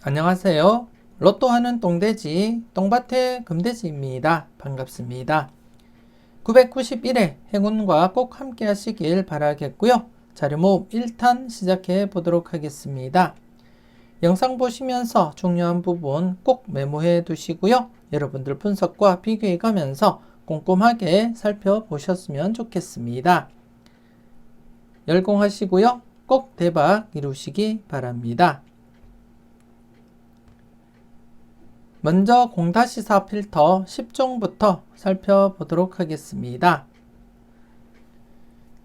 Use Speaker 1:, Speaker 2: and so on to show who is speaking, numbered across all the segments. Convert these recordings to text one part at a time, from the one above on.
Speaker 1: 안녕하세요. 로또 하는 똥돼지, 똥밭의 금돼지입니다. 반갑습니다. 991회 행운과 꼭 함께 하시길 바라겠고요. 자료 모음 1탄 시작해 보도록 하겠습니다. 영상 보시면서 중요한 부분 꼭 메모해 두시고요. 여러분들 분석과 비교해 가면서 꼼꼼하게 살펴보셨으면 좋겠습니다. 열공하시고요. 꼭 대박 이루시기 바랍니다. 먼저 0-4 필터 10종부터 살펴보도록 하겠습니다.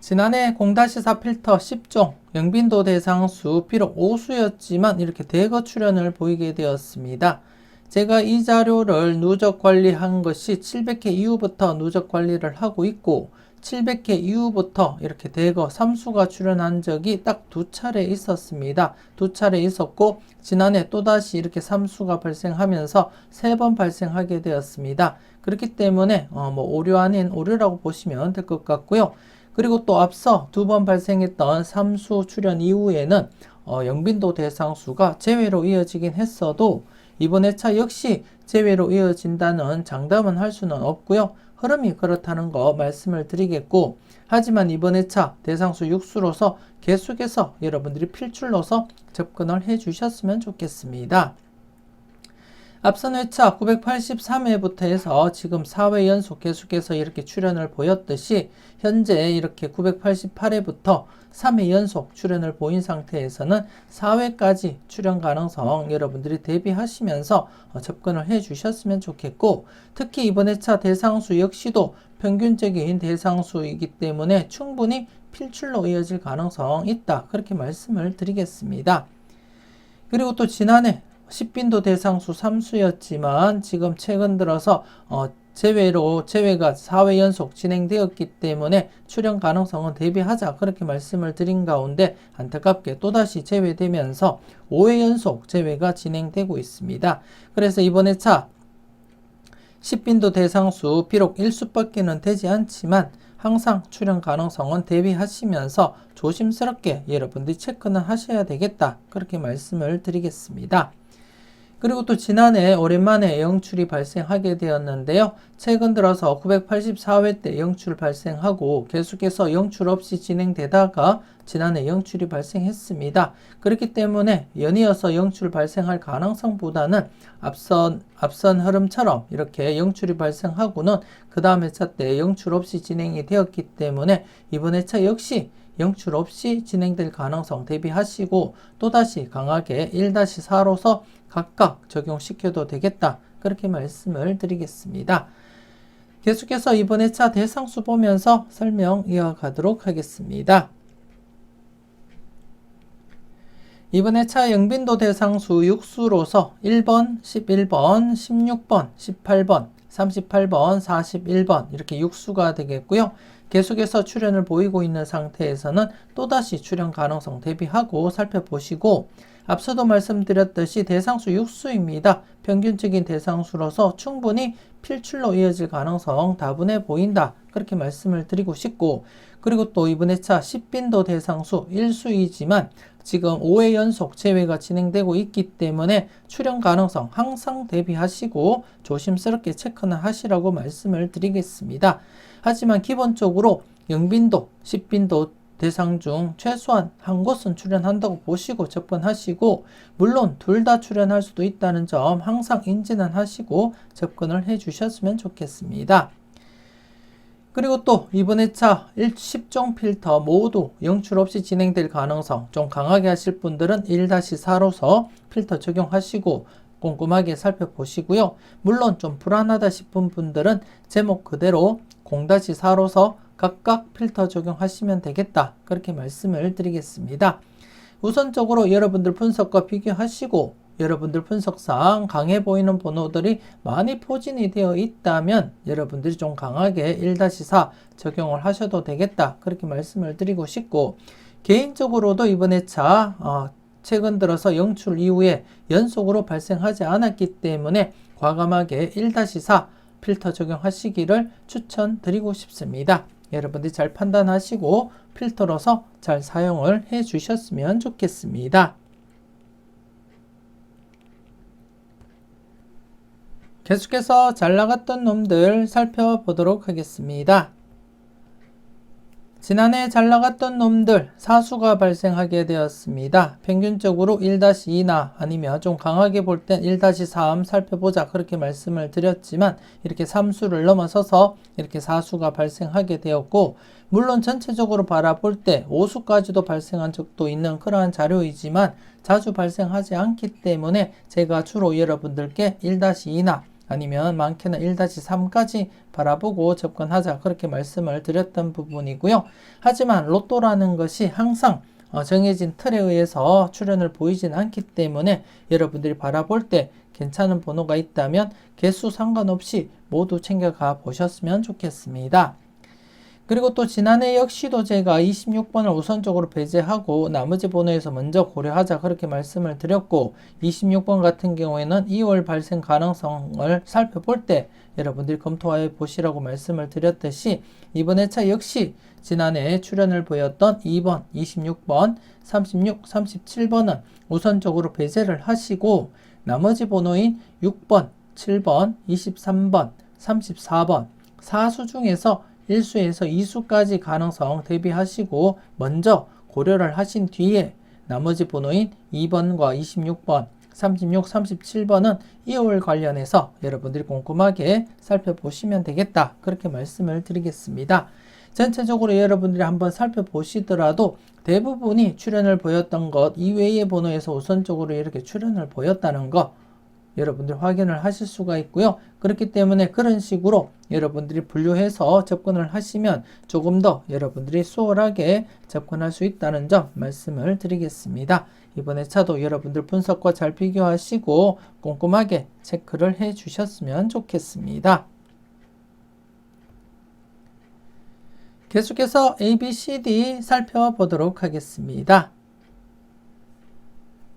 Speaker 1: 지난해 0-4 필터 10종 영빈도 대상수 비록 5수였지만 이렇게 대거 출현을 보이게 되었습니다. 제가 이 자료를 누적 관리한 것이 700회 이후부터 누적 관리를 하고 있고 700회 이후부터 이렇게 대거 3수가 출현한 적이 딱 2차례 있었습니다. 2차례 있었고 지난해 또다시 이렇게 3수가 발생하면서 3번 발생하게 되었습니다. 그렇기 때문에 오류 아닌 오류라고 보시면 될 것 같고요. 그리고 또 앞서 2번 발생했던 3수 출현 이후에는 영빈도 대상수가 제외로 이어지긴 했어도 이번 회차 역시 제외로 이어진다는 장담은 할 수는 없고요. 흐름이 그렇다는 거 말씀을 드리겠고, 하지만 이번 회차 대상수 6수로서 계속해서 여러분들이 필출로서 접근을 해 주셨으면 좋겠습니다. 앞선 회차 983회부터 해서 지금 4회 연속 계속해서 이렇게 출현을 보였듯이 현재 이렇게 988회부터 3회 연속 출현을 보인 상태에서는 4회까지 출현 가능성 여러분들이 대비하시면서 접근을 해 주셨으면 좋겠고, 특히 이번 회차 대상수 역시도 평균적인 대상수이기 때문에 충분히 필출로 이어질 가능성 있다, 그렇게 말씀을 드리겠습니다. 그리고 또 지난해 10빈도 대상수 3수였지만 지금 최근 들어서 제외가 4회 연속 진행되었기 때문에 출현 가능성은 대비하자, 그렇게 말씀을 드린 가운데 안타깝게 또다시 제외되면서 5회 연속 제외가 진행되고 있습니다. 그래서 이번 회차 10빈도 대상수 비록 1수밖에는 되지 않지만 항상 출현 가능성은 대비하시면서 조심스럽게 여러분들이 체크는 하셔야 되겠다, 그렇게 말씀을 드리겠습니다. 그리고 또 지난해 오랜만에 영출이 발생하게 되었는데요. 최근 들어서 984회 때 영출 발생하고 계속해서 영출 없이 진행되다가 지난해 영출이 발생했습니다. 그렇기 때문에 연이어서 영출 발생할 가능성보다는 앞선 흐름처럼 이렇게 영출이 발생하고는 그 다음 회차 때 영출 없이 진행이 되었기 때문에 이번 회차 역시 영출 없이 진행될 가능성 대비하시고 또다시 강하게 1-4로서 각각 적용시켜도 되겠다, 그렇게 말씀을 드리겠습니다. 계속해서 이번 회차 대상수 보면서 설명 이어가도록 하겠습니다. 이번 회차 영빈도 대상수 6수로서 1번, 11번, 16번, 18번, 38번, 41번 이렇게 6수가 되겠고요. 계속해서 출현을 보이고 있는 상태에서는 또다시 출현 가능성 대비하고 살펴보시고, 앞서도 말씀드렸듯이 대상수 6수입니다. 평균적인 대상수로서 충분히 필출로 이어질 가능성 다분해 보인다, 그렇게 말씀을 드리고 싶고, 그리고 또 이번 회차 10빈도 대상수 1수이지만 지금 5회 연속 제외가 진행되고 있기 때문에 출현 가능성 항상 대비하시고 조심스럽게 체크는 하시라고 말씀을 드리겠습니다. 하지만 기본적으로 영빈도, 10빈도 대상 중 최소한 한 곳은 출현한다고 보시고 접근하시고, 물론 둘 다 출현할 수도 있다는 점 항상 인지는 하시고 접근을 해 주셨으면 좋겠습니다. 그리고 또 이번 회차 10종 필터 모두 영출 없이 진행될 가능성 좀 강하게 하실 분들은 1-4로서 필터 적용하시고 꼼꼼하게 살펴보시고요. 물론 좀 불안하다 싶은 분들은 제목 그대로 0-4로서 각각 필터 적용하시면 되겠다, 그렇게 말씀을 드리겠습니다. 우선적으로 여러분들 분석과 비교하시고 여러분들 분석상 강해 보이는 번호들이 많이 포진이 되어 있다면 여러분들이 좀 강하게 1-4 적용을 하셔도 되겠다, 그렇게 말씀을 드리고 싶고, 개인적으로도 이번 회차 최근 들어서 영출 이후에 연속으로 발생하지 않았기 때문에 과감하게 1-4 필터 적용하시기를 추천드리고 싶습니다. 여러분들이 잘 판단하시고 필터로서 잘 사용을 해 주셨으면 좋겠습니다. 계속해서 잘 나갔던 놈들 살펴보도록 하겠습니다. 지난해 잘 나갔던 놈들 사수가 발생하게 되었습니다. 평균적으로 1-2나 아니면 좀 강하게 볼 땐 1-3 살펴보자 그렇게 말씀을 드렸지만 이렇게 3수를 넘어서서 이렇게 사수가 발생하게 되었고, 물론 전체적으로 바라볼 때 5수까지도 발생한 적도 있는 그러한 자료이지만 자주 발생하지 않기 때문에 제가 주로 여러분들께 1-2나 아니면 많게는 1-3까지 바라보고 접근하자 그렇게 말씀을 드렸던 부분이고요. 하지만 로또라는 것이 항상 정해진 틀에 의해서 출현을 보이진 않기 때문에 여러분들이 바라볼 때 괜찮은 번호가 있다면 개수 상관없이 모두 챙겨가 보셨으면 좋겠습니다. 그리고 또 지난해 역시도 제가 26번을 우선적으로 배제하고 나머지 번호에서 먼저 고려하자 그렇게 말씀을 드렸고, 26번 같은 경우에는 2월 발생 가능성을 살펴볼 때 여러분들이 검토해 보시라고 말씀을 드렸듯이 이번 회차 역시 지난해 출현을 보였던 2번, 26번, 36, 37번은 우선적으로 배제를 하시고 나머지 번호인 6번, 7번, 23번, 34번, 4수 중에서 1수에서 2수까지 가능성 대비하시고 먼저 고려를 하신 뒤에 나머지 번호인 2번과 26번, 36, 37번은 2월 관련해서 여러분들이 꼼꼼하게 살펴보시면 되겠다 그렇게 말씀을 드리겠습니다. 전체적으로 여러분들이 한번 살펴보시더라도 대부분이 출현을 보였던 것 이외의 번호에서 우선적으로 이렇게 출현을 보였다는 것 여러분들 확인을 하실 수가 있고요. 그렇기 때문에 그런 식으로 여러분들이 분류해서 접근을 하시면 조금 더 여러분들이 수월하게 접근할 수 있다는 점 말씀을 드리겠습니다. 이번 회차도 여러분들 분석과 잘 비교하시고 꼼꼼하게 체크를 해 주셨으면 좋겠습니다. 계속해서 ABCD 살펴보도록 하겠습니다.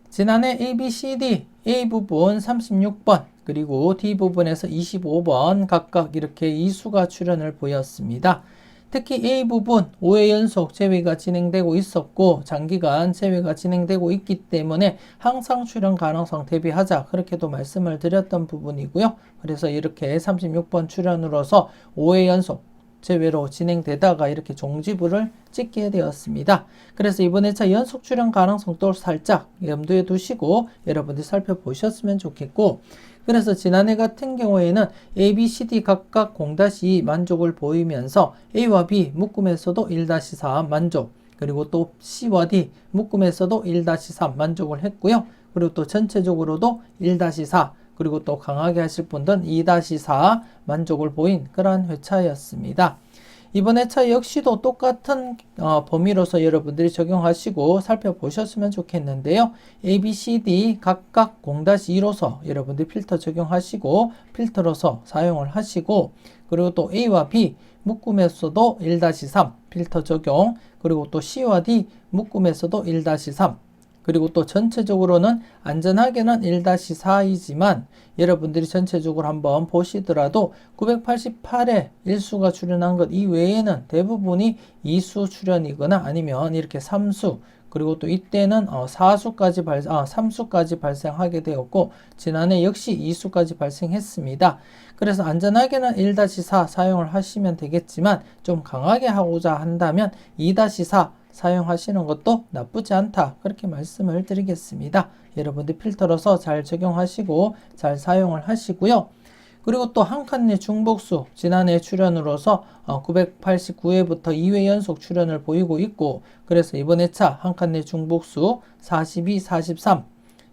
Speaker 1: 지난해 ABCD A 부분 36번 그리고 D 부분에서 25번 각각 이렇게 2수가 출현을 보였습니다. 특히 A 부분 5회 연속 재회가 진행되고 있었고 장기간 재회가 진행되고 있기 때문에 항상 출현 가능성 대비하자 그렇게도 말씀을 드렸던 부분이고요. 그래서 이렇게 36번 출현으로서 5회 연속 재회로 진행되다가 이렇게 종지부를 찍게 되었습니다. 그래서 이번 회차 연속 출현 가능성도 살짝 염두에 두시고 여러분들이 살펴보셨으면 좋겠고, 그래서 지난해 같은 경우에는 A, B, C, D 각각 0-2 만족을 보이면서 A와 B 묶음에서도 1-4 만족, 그리고 또 C와 D 묶음에서도 1-3 만족을 했고요. 그리고 또 전체적으로도 1-4 그리고 또 강하게 하실 분들은 2-4 만족을 보인 그러한 회차였습니다. 이번 회차 역시도 똑같은 범위로서 여러분들이 적용하시고 살펴보셨으면 좋겠는데요. A, B, C, D 각각 0-2로서 여러분들이 필터 적용하시고 필터로서 사용을 하시고, 그리고 또 A와 B 묶음에서도 1-3 필터 적용, 그리고 또 C와 D 묶음에서도 1-3 그리고 또 전체적으로는 안전하게는 1-4이지만 여러분들이 전체적으로 한번 보시더라도 988에 1수가 출현한 것 이외에는 대부분이 2수 출현이거나 아니면 이렇게 3수 그리고 또 이때는 3수까지 발생하게 되었고 지난해 역시 2수까지 발생했습니다. 그래서 안전하게는 1-4 사용을 하시면 되겠지만 좀 강하게 하고자 한다면 2-4 사용하시는 것도 나쁘지 않다 그렇게 말씀을 드리겠습니다. 여러분들 필터로서 잘 적용하시고 잘 사용을 하시고요. 그리고 또 한 칸 내 중복수 지난해 출현으로서 989회부터 2회 연속 출현을 보이고 있고, 그래서 이번 회차 한 칸 내 중복수 42, 43,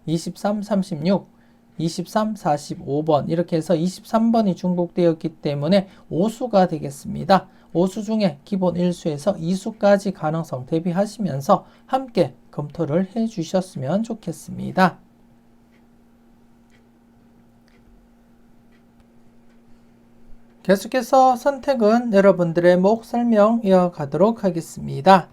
Speaker 1: 23, 36 23, 45번 이렇게 해서 23번이 중복되었기 때문에 5수가 되겠습니다. 5수 중에 기본 1수에서 2수까지 가능성 대비하시면서 함께 검토를 해 주셨으면 좋겠습니다. 계속해서 선택은 여러분들의 목 설명 이어가도록 하겠습니다.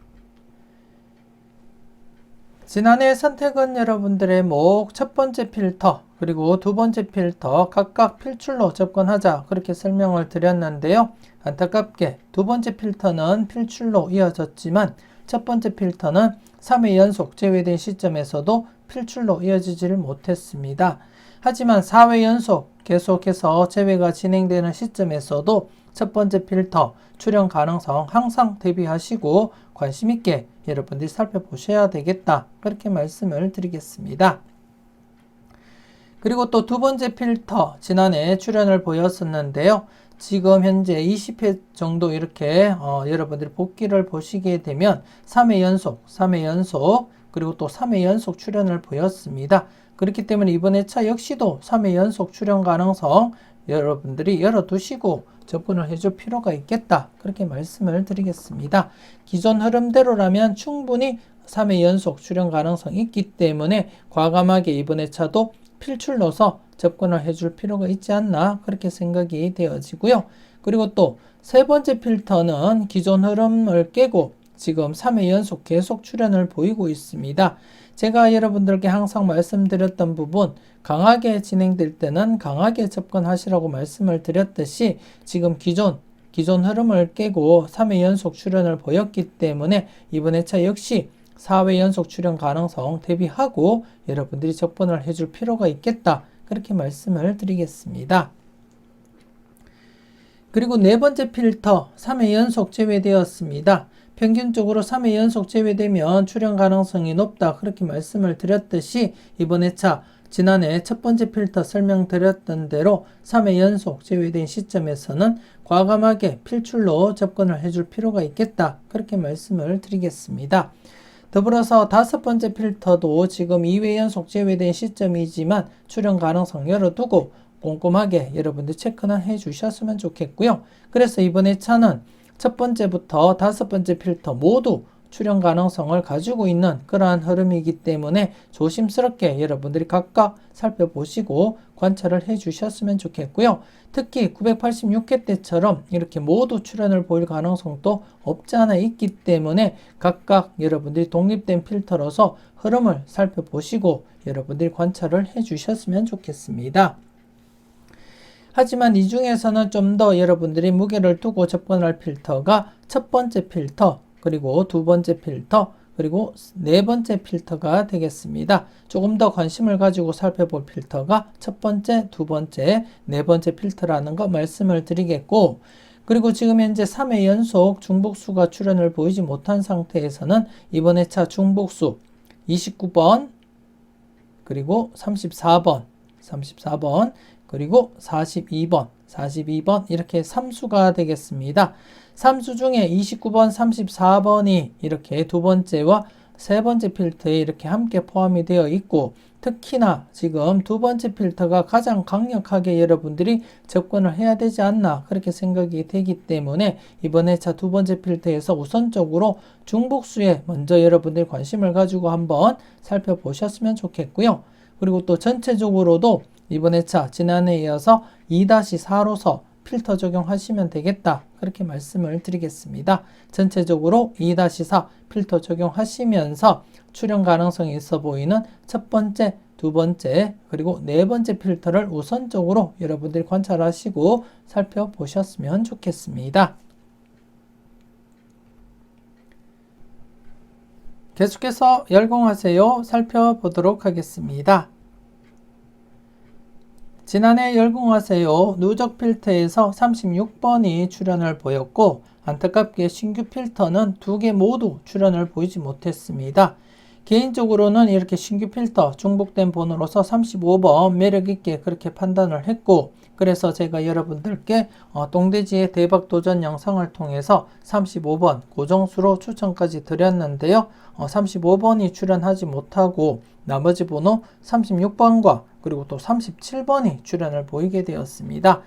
Speaker 1: 지난해 선택은 여러분들의 목 첫 번째 필터 그리고 두 번째 필터 각각 필출로 접근하자 그렇게 설명을 드렸는데요. 안타깝게 두 번째 필터는 필출로 이어졌지만 첫 번째 필터는 3회 연속 제외된 시점에서도 필출로 이어지지를 못했습니다. 하지만 4회 연속 계속해서 재회가 진행되는 시점에서도 첫 번째 필터 출연 가능성 항상 대비하시고 관심 있게 여러분들이 살펴보셔야 되겠다. 그렇게 말씀을 드리겠습니다. 그리고 또 두 번째 필터 지난해 출연을 보였었는데요. 지금 현재 20회 정도 이렇게 여러분들이 복귀를 보시게 되면 3회 연속 그리고 또 3회 연속 출연을 보였습니다. 그렇기 때문에 이번 회차 역시도 3회 연속 출연 가능성 여러분들이 열어두시고 접근을 해줄 필요가 있겠다. 그렇게 말씀을 드리겠습니다. 기존 흐름대로라면 충분히 3회 연속 출연 가능성이 있기 때문에 과감하게 이번 회차도 필출로서 접근을 해줄 필요가 있지 않나 그렇게 생각이 되어지고요. 그리고 또 세 번째 필터는 기존 흐름을 깨고 지금 3회 연속 계속 출현을 보이고 있습니다. 제가 여러분들께 항상 말씀드렸던 부분 강하게 진행될 때는 강하게 접근하시라고 말씀을 드렸듯이 지금 기존 흐름을 깨고 3회 연속 출현을 보였기 때문에 이번 회차 역시 4회 연속 출현 가능성 대비하고 여러분들이 접근을 해줄 필요가 있겠다. 그렇게 말씀을 드리겠습니다. 그리고 네 번째 필터 3회 연속 제외되었습니다. 평균적으로 3회 연속 제외되면 출현 가능성이 높다. 그렇게 말씀을 드렸듯이 이번 회차 지난해 첫 번째 필터 설명드렸던 대로 3회 연속 제외된 시점에서는 과감하게 필출로 접근을 해줄 필요가 있겠다. 그렇게 말씀을 드리겠습니다. 더불어서 다섯 번째 필터도 지금 2회 연속 제외된 시점이지만 출현 가능성 열어두고 꼼꼼하게 여러분들 체크는 해 주셨으면 좋겠고요. 그래서 이번 회차는 첫 번째부터 다섯 번째 필터 모두 출현 가능성을 가지고 있는 그러한 흐름이기 때문에 조심스럽게 여러분들이 각각 살펴보시고 관찰을 해 주셨으면 좋겠고요. 특히 986회 때처럼 이렇게 모두 출현을 보일 가능성도 없지 않아 있기 때문에 각각 여러분들이 독립된 필터로서 흐름을 살펴보시고 여러분들이 관찰을 해 주셨으면 좋겠습니다. 하지만 이 중에서는 좀 더 여러분들이 무게를 두고 접근할 필터가 첫 번째 필터, 그리고 두 번째 필터, 그리고 네 번째 필터가 되겠습니다. 조금 더 관심을 가지고 살펴볼 필터가 첫 번째, 두 번째, 네 번째 필터라는 거 말씀을 드리겠고, 그리고 지금 현재 3회 연속 중복수가 출현을 보이지 못한 상태에서는 이번 회차 중복수 29번, 그리고 34번, 그리고 42번 이렇게 3수가 되겠습니다. 3수 중에 29번, 34번이 이렇게 두 번째와 세 번째 필터에 이렇게 함께 포함이 되어 있고, 특히나 지금 두 번째 필터가 가장 강력하게 여러분들이 접근을 해야 되지 않나 그렇게 생각이 되기 때문에 이번 회차 두 번째 필터에서 우선적으로 중복수에 먼저 여러분들이 관심을 가지고 한번 살펴보셨으면 좋겠고요. 그리고 또 전체적으로도 이번 회차 지난해에 이어서 2-4로서 필터 적용하시면 되겠다. 그렇게 말씀을 드리겠습니다. 전체적으로 2-4 필터 적용하시면서 출현 가능성이 있어 보이는 첫 번째, 두 번째, 그리고 네 번째 필터를 우선적으로 여러분들이 관찰하시고 살펴보셨으면 좋겠습니다. 계속해서 열공하세요 살펴보도록 하겠습니다. 지난해 열공하세요 누적 필터에서 36번이 출현을 보였고, 안타깝게 신규 필터는 2개 모두 출현을 보이지 못했습니다. 개인적으로는 이렇게 신규 필터 중복된 번호로서 35번 매력있게 그렇게 판단을 했고, 그래서 제가 여러분들께 똥돼지의 대박 도전 영상을 통해서 35번 고정수로 추천까지 드렸는데요. 35번이 출현하지 못하고 나머지 번호 36번과 그리고 또 37번이 출현을 보이게 되었습니다.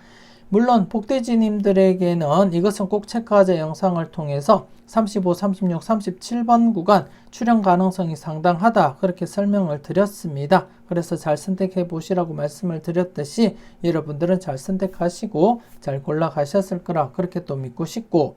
Speaker 1: 물론 복돼지님들에게는 이것은 꼭 체크하자 영상을 통해서 35, 36, 37번 구간 출현 가능성이 상당하다 그렇게 설명을 드렸습니다. 그래서 잘 선택해 보시라고 말씀을 드렸듯이 여러분들은 잘 선택하시고 잘 골라 가셨을 거라 그렇게 또 믿고 싶고,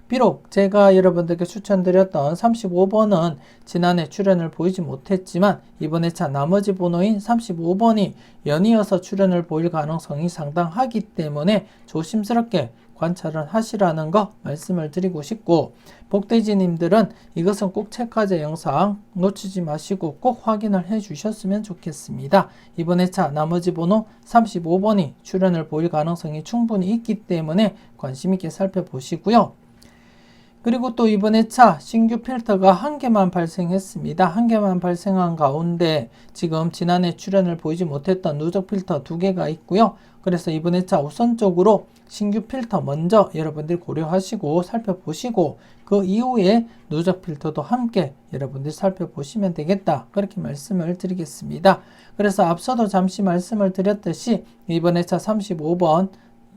Speaker 1: 비록 제가 여러분들께 추천드렸던 35번은 지난해 출현을 보이지 못했지만 이번 회차 나머지 번호인 35번이 연이어서 출현을 보일 가능성이 상당하기 때문에 조심스럽게 관찰을 하시라는 거 말씀을 드리고 싶고, 복돼지님들은 이것은 꼭 체크하자 영상 놓치지 마시고 꼭 확인을 해 주셨으면 좋겠습니다. 이번 회차 나머지 번호 35번이 출연을 보일 가능성이 충분히 있기 때문에 관심 있게 살펴보시고요. 그리고 또 이번 회차 신규 필터가 한 개만 발생했습니다. 한 개만 발생한 가운데 지금 지난해 출연을 보이지 못했던 누적 필터 2개가 있고요. 그래서 이번 회차 우선적으로 신규 필터 먼저 여러분들이 고려하시고 살펴보시고, 그 이후에 누적 필터도 함께 여러분들이 살펴보시면 되겠다, 그렇게 말씀을 드리겠습니다. 그래서 앞서도 잠시 말씀을 드렸듯이 이번 회차 35번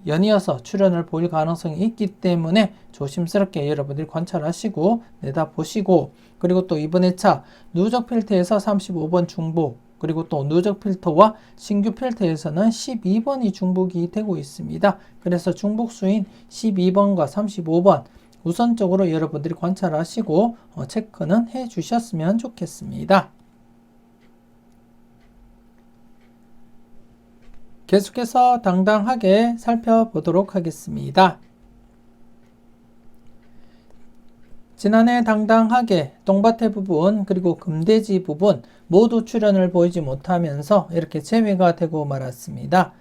Speaker 1: 연이어서 출연을 보일 가능성이 있기 때문에 조심스럽게 여러분들이 관찰하시고 내다보시고, 그리고 또 이번 회차 누적 필터에서 35번 중복, 그리고 또 누적 필터와 신규 필터에서는 12번이 중복이 되고 있습니다. 그래서 중복수인 12번과 35번 우선적으로 여러분들이 관찰하시고 체크는 해 주셨으면 좋겠습니다. 계속해서 당당하게 살펴보도록 하겠습니다. 지난해 당당하게 똥밭의 부분 그리고 금돼지 부분 모두 출연을 보이지 못하면서 이렇게 제외가 되고 말았습니다.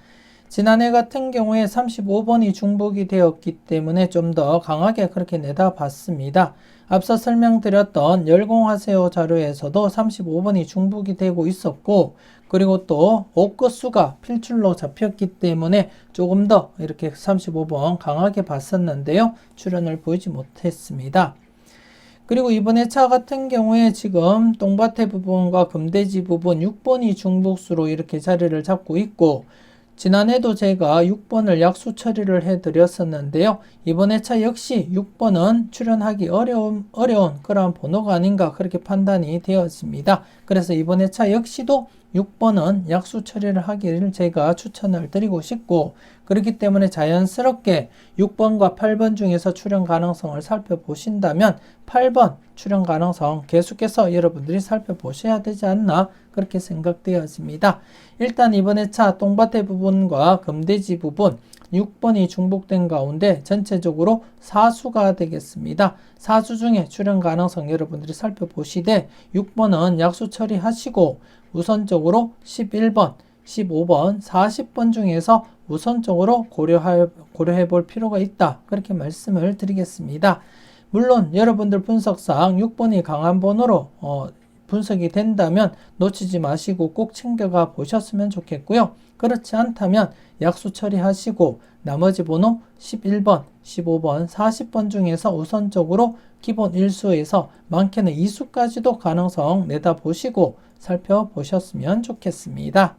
Speaker 1: 지난해 같은 경우에 35번이 중복이 되었기 때문에 좀 더 강하게 그렇게 내다봤습니다. 앞서 설명드렸던 열공하세요 자료에서도 35번이 중복이 되고 있었고, 그리고 또 옷끝수가 필출로 잡혔기 때문에 조금 더 이렇게 35번 강하게 봤었는데요. 출연을 보이지 못했습니다. 그리고 이번 회차 같은 경우에 지금 똥밭의 부분과 금돼지 부분 6번이 중복수로 이렇게 자리를 잡고 있고, 지난해도 제가 6번을 약수 처리를 해드렸었는데요. 이번 회차 역시 6번은 출연하기 어려운 그런 번호가 아닌가 그렇게 판단이 되었습니다. 그래서 이번 회차 역시도 6번은 약수 처리를 하기를 제가 추천을 드리고 싶고, 그렇기 때문에 자연스럽게 6번과 8번 중에서 출연 가능성을 살펴보신다면 8번 출연 가능성 계속해서 여러분들이 살펴보셔야 되지 않나 그렇게 생각되어집니다. 일단 이번 회차 똥밭의 부분과 금돼지 부분 6번이 중복된 가운데 전체적으로 사수가 되겠습니다. 사수 중에 출연 가능성 여러분들이 살펴보시되 6번은 약수 처리하시고 우선적으로 11번, 15번, 40번 중에서 우선적으로 고려해 볼 필요가 있다, 그렇게 말씀을 드리겠습니다. 물론 여러분들 분석상 6번이 강한 번호로 분석이 된다면 놓치지 마시고 꼭 챙겨가 보셨으면 좋겠고요. 그렇지 않다면 약수 처리하시고 나머지 번호 11번, 15번, 40번 중에서 우선적으로 기본 1수에서 많게는 2수까지도 가능성 내다보시고 살펴보셨으면 좋겠습니다.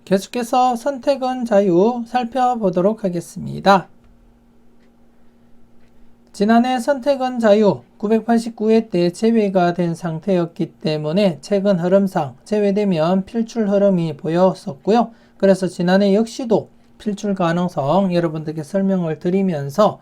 Speaker 1: 계속해서 선택은 자유 살펴보도록 하겠습니다. 지난해 선택은 자유 989회 때 제외가 된 상태였기 때문에 최근 흐름상 제외되면 필출 흐름이 보였었고요. 그래서 지난해 역시도 필출 가능성 여러분들께 설명을 드리면서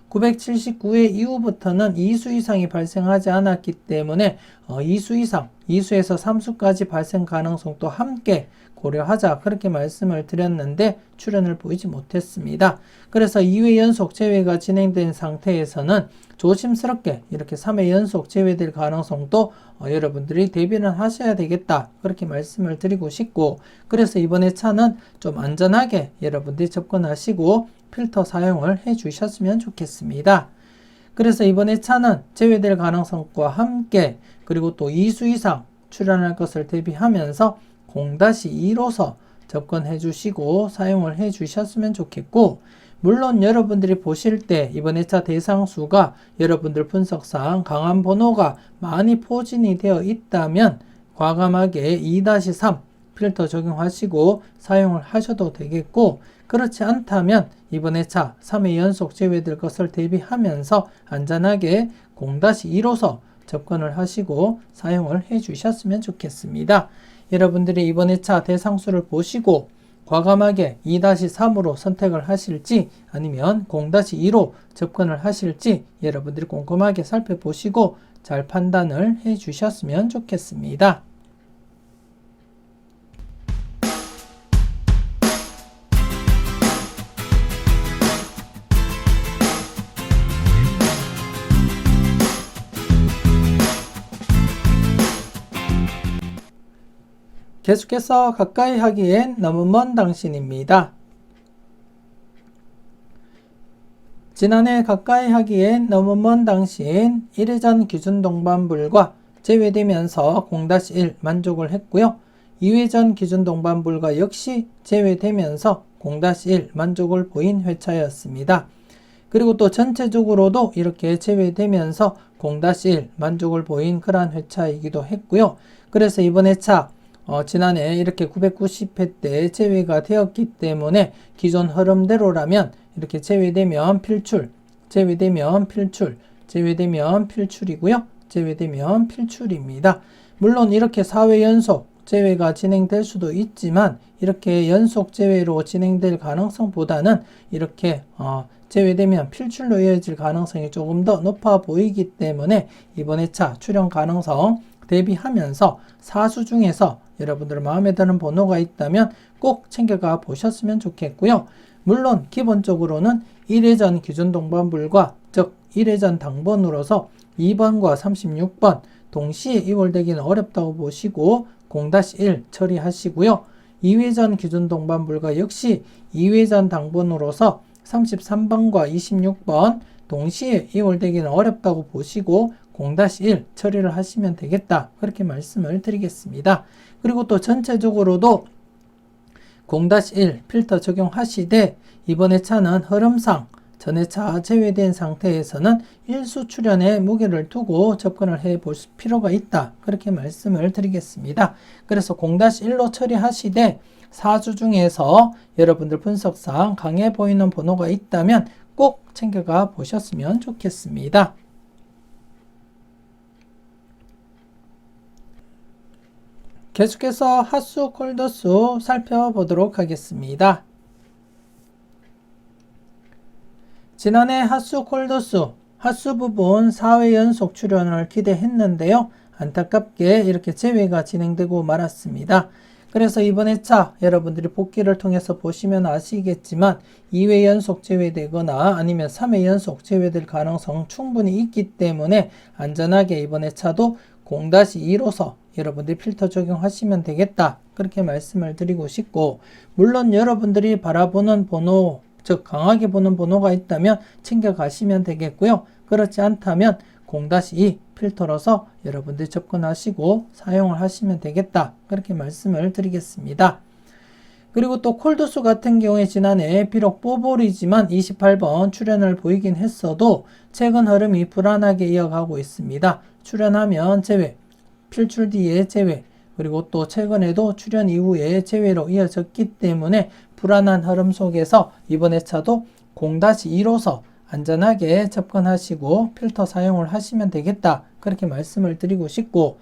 Speaker 1: 979회 이후부터는 2수 이상이 발생하지 않았기 때문에 2수 이상, 2수에서 3수까지 발생 가능성도 함께 고려하자 그렇게 말씀을 드렸는데 출연을 보이지 못했습니다. 그래서 2회 연속 제외가 진행된 상태에서는 조심스럽게 이렇게 3회 연속 제외될 가능성도 여러분들이 대비는 하셔야 되겠다 그렇게 말씀을 드리고 싶고, 그래서 이번 회차는 좀 안전하게 여러분들이 접근하시고 필터 사용을 해 주셨으면 좋겠습니다. 그래서 이번 회차는 제외될 가능성과 함께 그리고 또 2수 이상 출연할 것을 대비하면서 0-2로서 접근해 주시고 사용을 해 주셨으면 좋겠고, 물론 여러분들이 보실 때 이번 회차 대상수가 여러분들 분석상 강한 번호가 많이 포진이 되어 있다면 과감하게 2-3 필터 적용하시고 사용을 하셔도 되겠고, 그렇지 않다면 이번 회차 3회 연속 제외될 것을 대비하면서 안전하게 0-2로서 접근을 하시고 사용을 해 주셨으면 좋겠습니다. 여러분들이 이번 회차 대상수를 보시고 과감하게 2-3으로 선택을 하실지 아니면 0-2로 접근을 하실지 여러분들이 꼼꼼하게 살펴보시고 잘 판단을 해 주셨으면 좋겠습니다. 계속해서 가까이 하기엔 너무 먼 당신입니다. 지난해 가까이 하기엔 너무 먼 당신 1회전 기준 동반불과 제외되면서 0-1 만족을 했고요. 2회전 기준 동반불과 역시 제외되면서 0-1 만족을 보인 회차였습니다. 그리고 또 전체적으로도 이렇게 제외되면서 0-1 만족을 보인 그러한 회차이기도 했고요. 그래서 이번 회차 지난해 이렇게 990회 때 제외가 되었기 때문에 기존 흐름대로라면 이렇게 제외되면 필출, 제외되면 필출, 제외되면 필출이고요. 제외되면 필출입니다. 물론 이렇게 4회 연속 제외가 진행될 수도 있지만 이렇게 연속 제외로 진행될 가능성보다는 이렇게 제외되면 필출로 이어질 가능성이 조금 더 높아 보이기 때문에 이번 회차 출현 가능성 대비하면서 사수 중에서 여러분들 마음에 드는 번호가 있다면 꼭 챙겨가 보셨으면 좋겠고요. 물론 기본적으로는 1회전 기준 동반불과 즉 1회전 당번으로서 2번과 36번 동시에 이월되기는 어렵다고 보시고 0-1 처리하시고요. 2회전 기준 동반불과 역시 2회전 당번으로서 33번과 26번 동시에 이월되기는 어렵다고 보시고 0-1 처리를 하시면 되겠다. 그렇게 말씀을 드리겠습니다. 그리고 또 전체적으로도 0-1 필터 적용하시되 이번 회차는 흐름상 전 회차 제외된 상태에서는 일수 출현에 무게를 두고 접근을 해 볼 필요가 있다. 그렇게 말씀을 드리겠습니다. 그래서 0-1로 처리하시되 사주 중에서 여러분들 분석상 강해 보이는 번호가 있다면 꼭 챙겨가 보셨으면 좋겠습니다. 계속해서 핫수 콜더수 살펴보도록 하겠습니다. 지난해 핫수 콜더수 핫수 부분 4회 연속 출현을 기대했는데요. 안타깝게 이렇게 제외가 진행되고 말았습니다. 그래서 이번 회차 여러분들이 복귀를 통해서 보시면 아시겠지만 2회 연속 제외되거나 아니면 3회 연속 제외될 가능성 충분히 있기 때문에 안전하게 이번 회차도 0-2로서 여러분들이 필터 적용하시면 되겠다. 그렇게 말씀을 드리고 싶고, 물론 여러분들이 바라보는 번호, 즉 강하게 보는 번호가 있다면 챙겨가시면 되겠고요. 그렇지 않다면 0-2 필터로서 여러분들이 접근하시고 사용을 하시면 되겠다. 그렇게 말씀을 드리겠습니다. 그리고 또 콜더수 같은 경우에 지난해 비록 뽀볼이지만 28번 출현을 보이긴 했어도 최근 흐름이 불안하게 이어가고 있습니다. 출현하면 제외, 필출 뒤에 제외, 그리고 또 최근에도 출현 이후에 제외로 이어졌기 때문에 불안한 흐름 속에서 이번 회차도 0-2로서 안전하게 접근하시고 필터 사용을 하시면 되겠다. 그렇게 말씀을 드리고 싶고,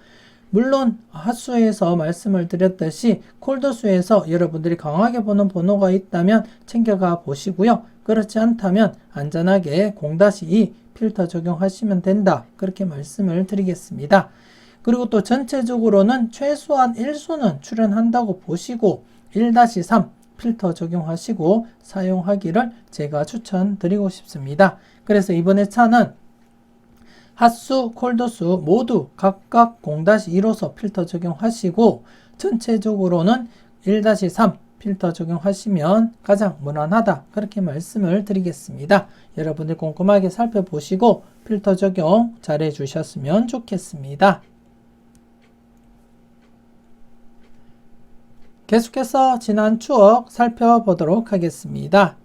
Speaker 1: 물론 핫수에서 말씀을 드렸듯이 콜더수에서 여러분들이 강하게 보는 번호가 있다면 챙겨가 보시고요. 그렇지 않다면 안전하게 0-2 필터 적용하시면 된다. 그렇게 말씀을 드리겠습니다. 그리고 또 전체적으로는 최소한 1수는 출현한다고 보시고 1-3 필터 적용하시고 사용하기를 제가 추천드리고 싶습니다. 그래서 이번 회차는 핫수, 콜더수 모두 각각 0-2로서 필터 적용하시고 전체적으로는 1-3 필터 적용하시면 가장 무난하다. 그렇게 말씀을 드리겠습니다. 여러분들 꼼꼼하게 살펴보시고 필터 적용 잘 해주셨으면 좋겠습니다. 계속해서 지난 추억 살펴보도록 하겠습니다.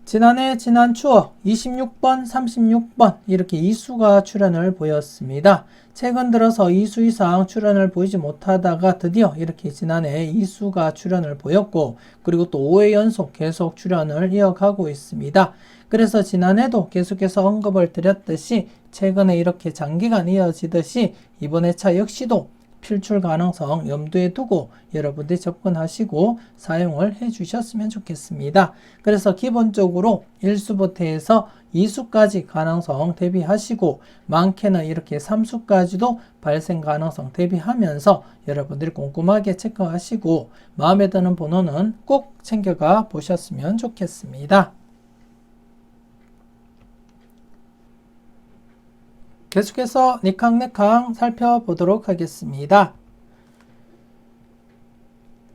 Speaker 1: 지난해 지난 추억 26번, 36번 이렇게 이수가 출현을 보였습니다. 최근 들어서 이수 이상 출현을 보이지 못하다가 드디어 이렇게 지난해 이수가 출현을 보였고, 그리고 또 5회 연속 계속 출현을 이어가고 있습니다. 그래서 지난해도 계속해서 언급을 드렸듯이 최근에 이렇게 장기간 이어지듯이 이번 회차 역시도 필출 가능성 염두에 두고 여러분들이 접근하시고 사용을 해 주셨으면 좋겠습니다. 그래서 기본적으로 1수부터 해서 2수까지 가능성 대비하시고 많게는 이렇게 3수까지도 발생 가능성 대비하면서 여러분들이 꼼꼼하게 체크하시고 마음에 드는 번호는 꼭 챙겨가 보셨으면 좋겠습니다. 계속해서 니캉네캉 살펴보도록 하겠습니다.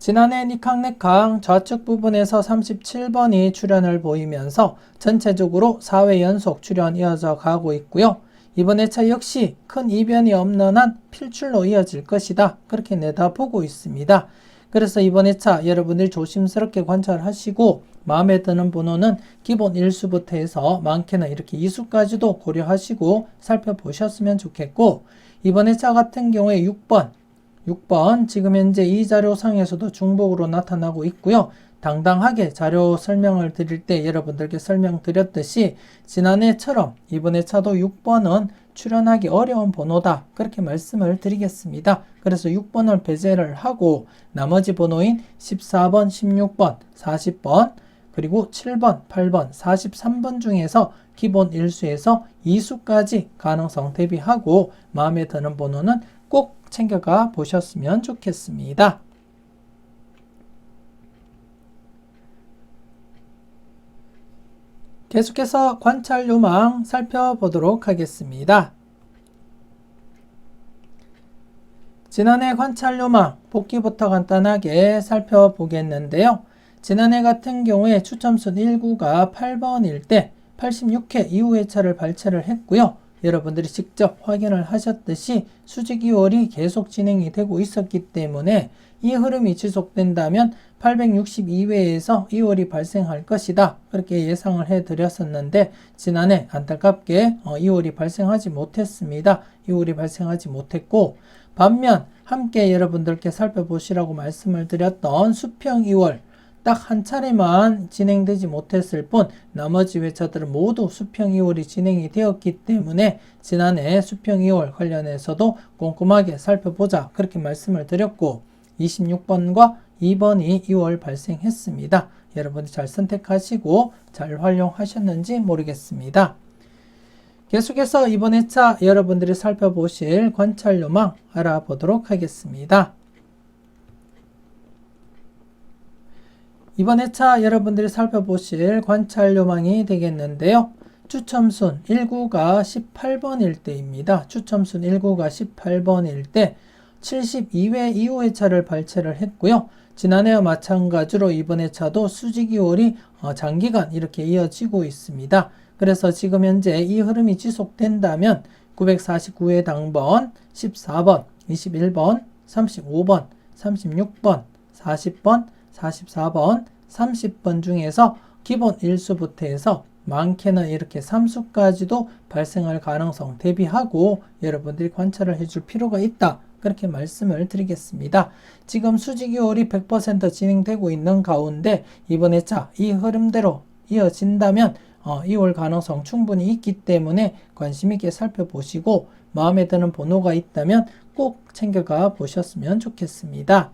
Speaker 1: 지난해 니캉네캉 좌측 부분에서 37번이 출현을 보이면서 전체적으로 4회 연속 출현 이어져 가고 있고요. 이번 회차 역시 큰 이변이 없는 한 필출로 이어질 것이다. 그렇게 내다보고 있습니다. 그래서 이번 회차 여러분들이 조심스럽게 관찰하시고 마음에 드는 번호는 기본 1수부터 해서 많게는 이렇게 2수까지도 고려하시고 살펴보셨으면 좋겠고, 이번 회차 같은 경우에 6번 지금 현재 이 자료상에서도 중복으로 나타나고 있고요. 당당하게 자료 설명을 드릴 때 여러분들께 설명드렸듯이 지난해처럼 이번 회차도 6번은 출현하기 어려운 번호다. 그렇게 말씀을 드리겠습니다. 그래서 6번을 배제를 하고 나머지 번호인 14번, 16번, 40번, 그리고 7번, 8번, 43번 중에서 기본 1수에서 2수까지 가능성 대비하고 마음에 드는 번호는 꼭 챙겨가 보셨으면 좋겠습니다. 계속해서 관찰 요망 살펴보도록 하겠습니다. 지난해 관찰 요망 복귀부터 간단하게 살펴보겠는데요. 지난해 같은 경우에 추첨순 1구가 8번일 때 86회 이후 회차를 발췌를 했고요. 여러분들이 직접 확인을 하셨듯이 수직 2월이 계속 진행이 되고 있었기 때문에 이 흐름이 지속된다면 862회에서 2월이 발생할 것이다. 그렇게 예상을 해드렸었는데 지난해 안타깝게 2월이 발생하지 못했습니다. 2월이 발생하지 못했고, 반면 함께 여러분들께 살펴보시라고 말씀을 드렸던 수평 2월 딱 한 차례만 진행되지 못했을 뿐 나머지 회차들은 모두 수평 2월이 진행이 되었기 때문에 지난해 수평 2월 관련해서도 꼼꼼하게 살펴보자 그렇게 말씀을 드렸고, 26번과 2번이 2월 발생했습니다. 여러분이 잘 선택하시고 잘 활용하셨는지 모르겠습니다. 계속해서 이번 회차 여러분들이 살펴보실 관찰 요망 알아보도록 하겠습니다. 이번 회차 여러분들이 살펴보실 관찰 요망이 되겠는데요. 추첨순 1구가 18번일 때입니다. 추첨순 1구가 18번일 때 72회 이후 회차를 발췌를 했고요. 지난해와 마찬가지로 이번 회차도 수직 2월이 장기간 이렇게 이어지고 있습니다. 그래서 지금 현재 이 흐름이 지속된다면 949회 당번, 14번, 21번, 35번, 36번, 40번, 44번, 30번 중에서 기본 1수부터 해서 많게는 이렇게 3수까지도 발생할 가능성 대비하고 여러분들이 관찰을 해줄 필요가 있다. 그렇게 말씀을 드리겠습니다. 지금 수직 2월이 100% 진행되고 있는 가운데 이번 회차 이 흐름대로 이어진다면 2월 가능성 충분히 있기 때문에 관심 있게 살펴보시고 마음에 드는 번호가 있다면 꼭 챙겨가 보셨으면 좋겠습니다.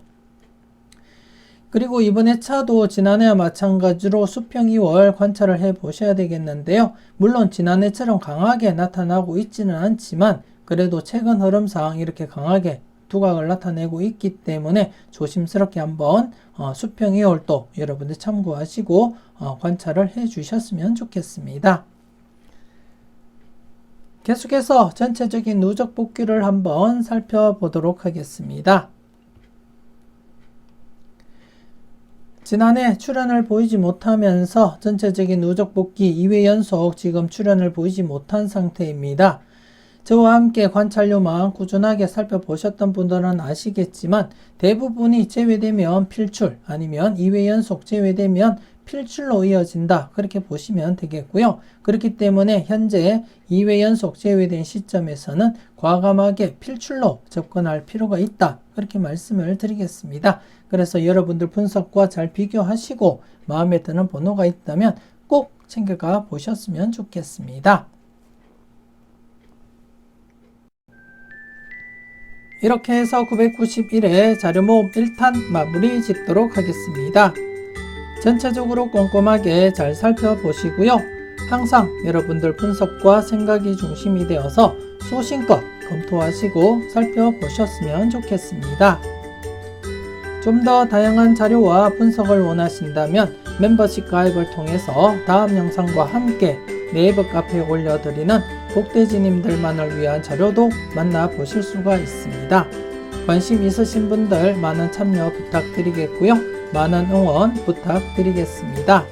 Speaker 1: 그리고 이번 회차도 지난해와 마찬가지로 수평 2월 관찰을 해 보셔야 되겠는데요. 물론 지난해처럼 강하게 나타나고 있지는 않지만 그래도 최근 흐름상 이렇게 강하게 두각을 나타내고 있기 때문에 조심스럽게 한번 수평 2월도 여러분들 참고하시고 관찰을 해 주셨으면 좋겠습니다. 계속해서 전체적인 누적 복귀를 한번 살펴보도록 하겠습니다. 지난해 출현을 보이지 못하면서 전체적인 누적 복귀 2회 연속 지금 출현을 보이지 못한 상태입니다. 저와 함께 관찰 요망 꾸준하게 살펴보셨던 분들은 아시겠지만 대부분이 제외되면 필출 아니면 2회 연속 제외되면 필출로 이어진다 그렇게 보시면 되겠고요. 그렇기 때문에 현재 2회 연속 제외된 시점에서는 과감하게 필출로 접근할 필요가 있다 그렇게 말씀을 드리겠습니다. 그래서 여러분들 분석과 잘 비교하시고 마음에 드는 번호가 있다면 꼭 챙겨가 보셨으면 좋겠습니다. 이렇게 해서 991회 자료 모음 1탄 마무리 짓도록 하겠습니다. 전체적으로 꼼꼼하게 잘 살펴보시고요. 항상 여러분들 분석과 생각이 중심이 되어서 소신껏 검토하시고 살펴보셨으면 좋겠습니다. 좀 더 다양한 자료와 분석을 원하신다면 멤버십 가입을 통해서 다음 영상과 함께 네이버 카페에 올려드리는 복돼지님들만을 위한 자료도 만나보실 수가 있습니다. 관심 있으신 분들 많은 참여 부탁드리겠고요. 많은 응원 부탁드리겠습니다.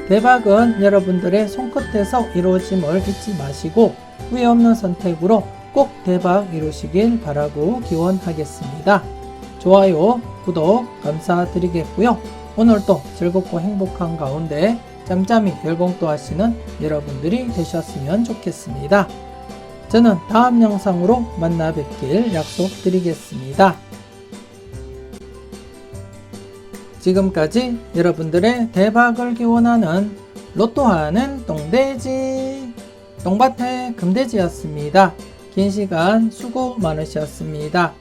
Speaker 1: 대박은 여러분들의 손끝에서 이루어짐을 잊지 마시고 후회 없는 선택으로 꼭 대박 이루시길 바라고 기원하겠습니다. 좋아요, 구독 감사드리겠고요. 오늘도 즐겁고 행복한 가운데 짬짬이 열공도 하시는 여러분들이 되셨으면 좋겠습니다. 저는 다음 영상으로 만나 뵙길 약속드리겠습니다. 지금까지 여러분들의 대박을 기원하는 로또하는 똥돼지 똥밭의 금돼지였습니다. 긴 시간 수고 많으셨습니다.